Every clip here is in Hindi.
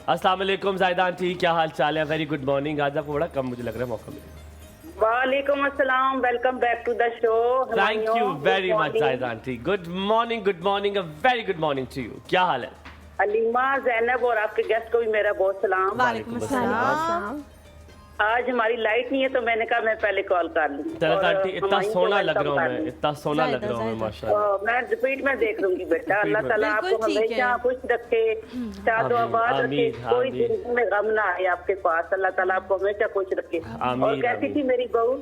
अस्सलाम वालेकुम ज़ाहिदा आंटी, क्या हाल चाल है? Very good morning. आज आपको बड़ा कम मुझे लग रहा है मौका मिला। वालेकुम अस्सलाम, welcome back to the show. Thank you very much Zahida aunty. Good morning, a very good morning to you. क्या हाल है? अलीमा, ज़ैनब और आपके गेस्ट को भी मेरा बहुत सलाम। वालेकुम अस्सलाम। आज हमारी लाइट नहीं है तो मैंने कहा मैं पहले कॉल कर लूं। ज़ाहिदा आंटी, इतना सोना लग रहा हूँ मैं, इतना सोना लग रहा हूँ मैं माशाल्लाह। मैं रिपीट में देख लूंगी बेटा। अल्लाह ताला आपको हमेशा खुश रखे, शादो आबाद रखे, कोई जिंदगी में गम ना आए आपके पास। अल्लाह ताला आपको हमेशा खुश रखे। और कैसी थी मेरी बहू?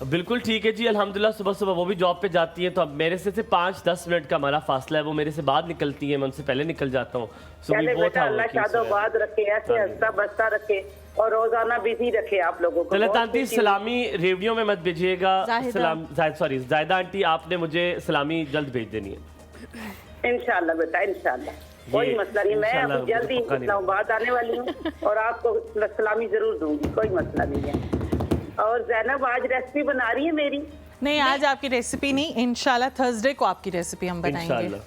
बिल्कुल ठीक है जी, अल्हम्दुलिल्लाह। सुबह सुबह वो भी जॉब पे जाती है, तो अब मेरे से 5-10 मिनट का हमारा फासला है। वो मेरे से बाद निकलती है, मैं उनसे पहले निकल जाता हूँ। अल्लाह शादोबाद रखे, ऐसे हंसता बसता रखे और रोजाना बिजी रखे आप लोगों को। तलत आंटी, सलामी रेडियो में मत भेजिएगा। ज़ाहिदा आंटी, आपने मुझे सलामी जल्द भेज देनी है। इंशाल्लाह बेटा, इंशाल्लाह, कोई मसला नहीं। मैं जल्दी इस्लामाबाद आने वाली हूँ और आपको सलामी जरूर दूंगी, कोई मसला नहीं है। और ज़ैनब आज रेसिपी बना रही है मेरी? नहीं, आज आपकी रेसिपी नहीं, इंशाल्लाह थर्सडे को आपकी रेसिपी हम बनाएंगे।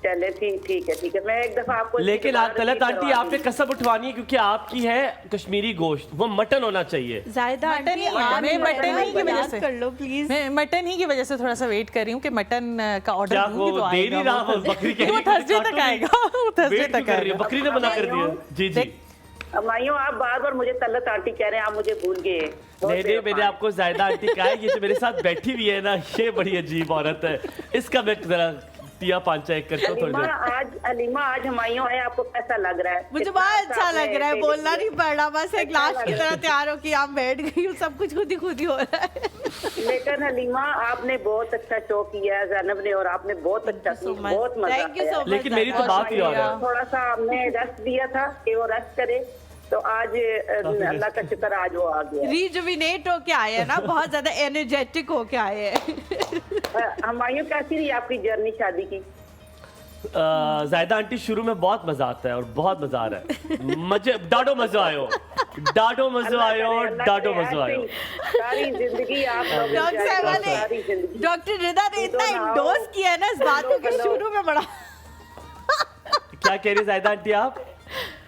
चले ठीक है। मैं एक दफा आपको, लेकिन तलत आंटी आपने कसम उठवानी है, क्योंकि आपकी है कश्मीरी गोश्त, वो मटन होना चाहिए। ज़ाहिदा आंटी, मैं मटन ही की वजह से कर लो प्लीज। मैं मटन ही की वजह से थोड़ा सा वेट कर रही हूँ कि मटन का ऑर्डर दूंगी तो दे नहीं रहा, वो बकरी के वो थर्सडे तक आएगा, वो थर्सडे तक आएगा। बकरी ने मना कर दिया। जी जी। अम्माइयों, आप बार बार मुझे तलत आंटी कह रहे हैं, आप मुझे भूल गए। नहीं, मैंने आपको ज़ाहिदा आंटी कहा है। ये जो मेरे साथ बैठी हुई है ना, ये बड़ी अजीब औरत है। इसका मैं जरा तिया पांचा एक करता हूँ। अलीमा, आज हमायूं है, आपको कैसा लग रहा है? मुझे बहुत अच्छा लग रहा है, बोलना नहीं पड़ रहा, बस एक लाश की तरह तैयार हो कि आप बैठ गई हूँ, सब कुछ खुद ही हो रहा है। लेकिन हलीमा, आपने बहुत अच्छा शो किया है ज़ैनब ने, और आपने बहुत अच्छा किया, बहुत मजा आया। लेकिन मेरी तो बात ही और है। थोड़ा सा हमने रेस्ट दिया था कि वो रेस्ट करे, तो आज अल्लाह का शुक्र, आज वो आ गया, रिजुविनेट होके आए हैं ना, बहुत ज्यादा एनर्जेटिक होके आए हैं। हमायूं, कैसी रही आपकी जर्नी शादी की? ज़ाहिदा आंटी, शुरू में बहुत मजा आता है और बहुत मजा आ रहा है। मजे डाडो मजा आयो, डाडो मजा आयो। सारी जिंदगी आप डॉक्टर रिदा ने इतना इंडोर्स किया है ना इस बात को कि शुरू में बड़ा। क्या कह रही ज़ाहिदा आंटी आप?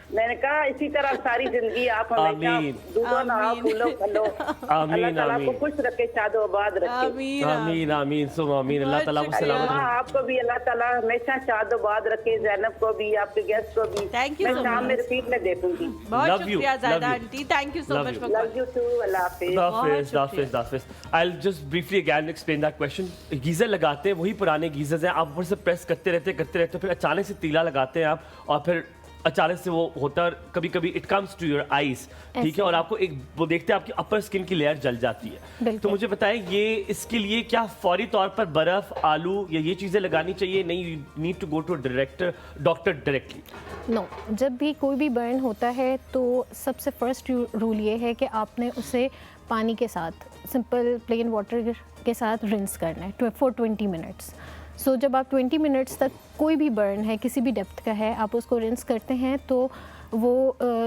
मैंने कहा इसी तरह सारी जिंदगी आप हमेशा दूधो नहाओ, फूलो फलो। अल्लाह ताला आपको खुश रखे, शादो आबाद रखे। आमीन आमीन सुम आमीन। अल्लाह ताला को सलामत रखे। आपको भी अल्लाह ताला हमेशा शादो आबाद रखे, ज़ैनब को भी, आपके गेस्ट को भी। Thank you. मैं शाम में रिपीट में देखूंगी। बहुत शुक्रिया Zahida aunty, thank you so much for love you too. अल्लाह हाफिज़। I will just briefly again explain that question. Geyser लगाते हैं, वही पुराने गीजर्स हैं, आप ऊपर से प्रेस करते रहते, फिर अचानक से तीला लगाते हैं आप, और फिर अचानक से वो होता है, कभी कभी it comes to your eyes, ठीक है, और आपको एक वो देखते हैं आपकी अपर स्किन की लेयर जल जाती है। तो मुझे बताएं, ये इसके लिए क्या फौरी तौर पर बर्फ, आलू या ये चीज़ें लगानी चाहिए? नहीं, you need to go to doctor directly? No, जब भी कोई भी बर्न होता है तो सबसे फर्स्ट रूल ये है कि आपने उसे पानी के साथ, सिंपल प्लेन वाटर के साथ रिंस करना है फॉर 20 मिनट्स। सो जब आप 20 मिनट्स तक कोई भी बर्न है, किसी भी डेप्थ का है, आप उसको रिंस करते हैं तो वो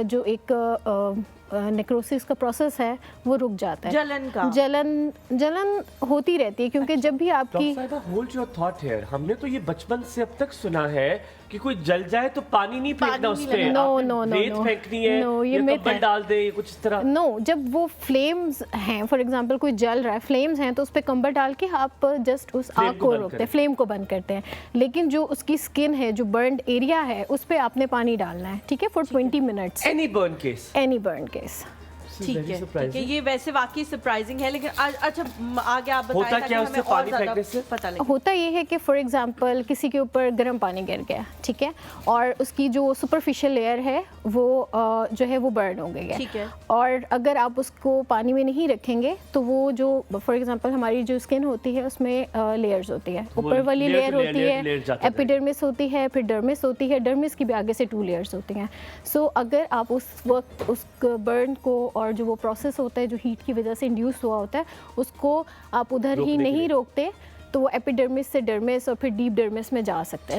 जो एक नेक्रोसिस का प्रोसेस है वो रुक जाता है। जलन होती रहती है, क्योंकि जब भी आपकी होल्ड योर थॉट हियर, हमने तो ये बचपन से अब तक सुना है कि कोई जल जाए तो पानी नहीं फेंकना उस पे, रेत फेंकनी है, ये कंबल डाल दे, कुछ इस तरह। नो, जब वो फ्लेम्स हैं, फॉर एग्जांपल कोई जल रहा है, फ्लेम्स हैं, तो उस पे कंबल डाल के आप जस्ट उस आग को रोकते हैं, फ्लेम को बंद करते हैं। लेकिन जो उसकी स्किन है, जो बर्न्ड एरिया है, उस पे आपने पानी डालना है, ठीक है, for 20 minutes. Any burn case? Any burn case. ठीक है, ये वैसे वाकई सरप्राइजिंग है। लेकिन अच्छा, आगे आप बताएं। होता क्या उससे पानी फेंकने से? पता लगे। होता ये है कि फॉर एग्जांपल किसी के ऊपर गर्म पानी गिर गया, ठीक है, और उसकी जो सुपरफिशियल लेयर है वो जो है वो बर्न हो गई है, ठीक है, और अगर आप उसको पानी में नहीं रखेंगे तो वो जो फॉर एग्जांपल हमारी जो स्किन होती है उसमें लेयर्स होती है। ऊपर वाली लेयर होती है एपिडर्मिस होती है, फिर डर्मिस होती है, डर्मिस की भी आगे से 2 लेयर्स होती हैं। सो अगर आप उस वक्त उस बर्न को, और जो वो प्रोसेस होता है जो हीट की वजह से इंड्यूस हुआ होता है, उसको आप उधर ही नहीं रोकते, तो वो एपिडर्मिस से डर्मिस और फिर डीप डर्मिस में जा सकते हैं।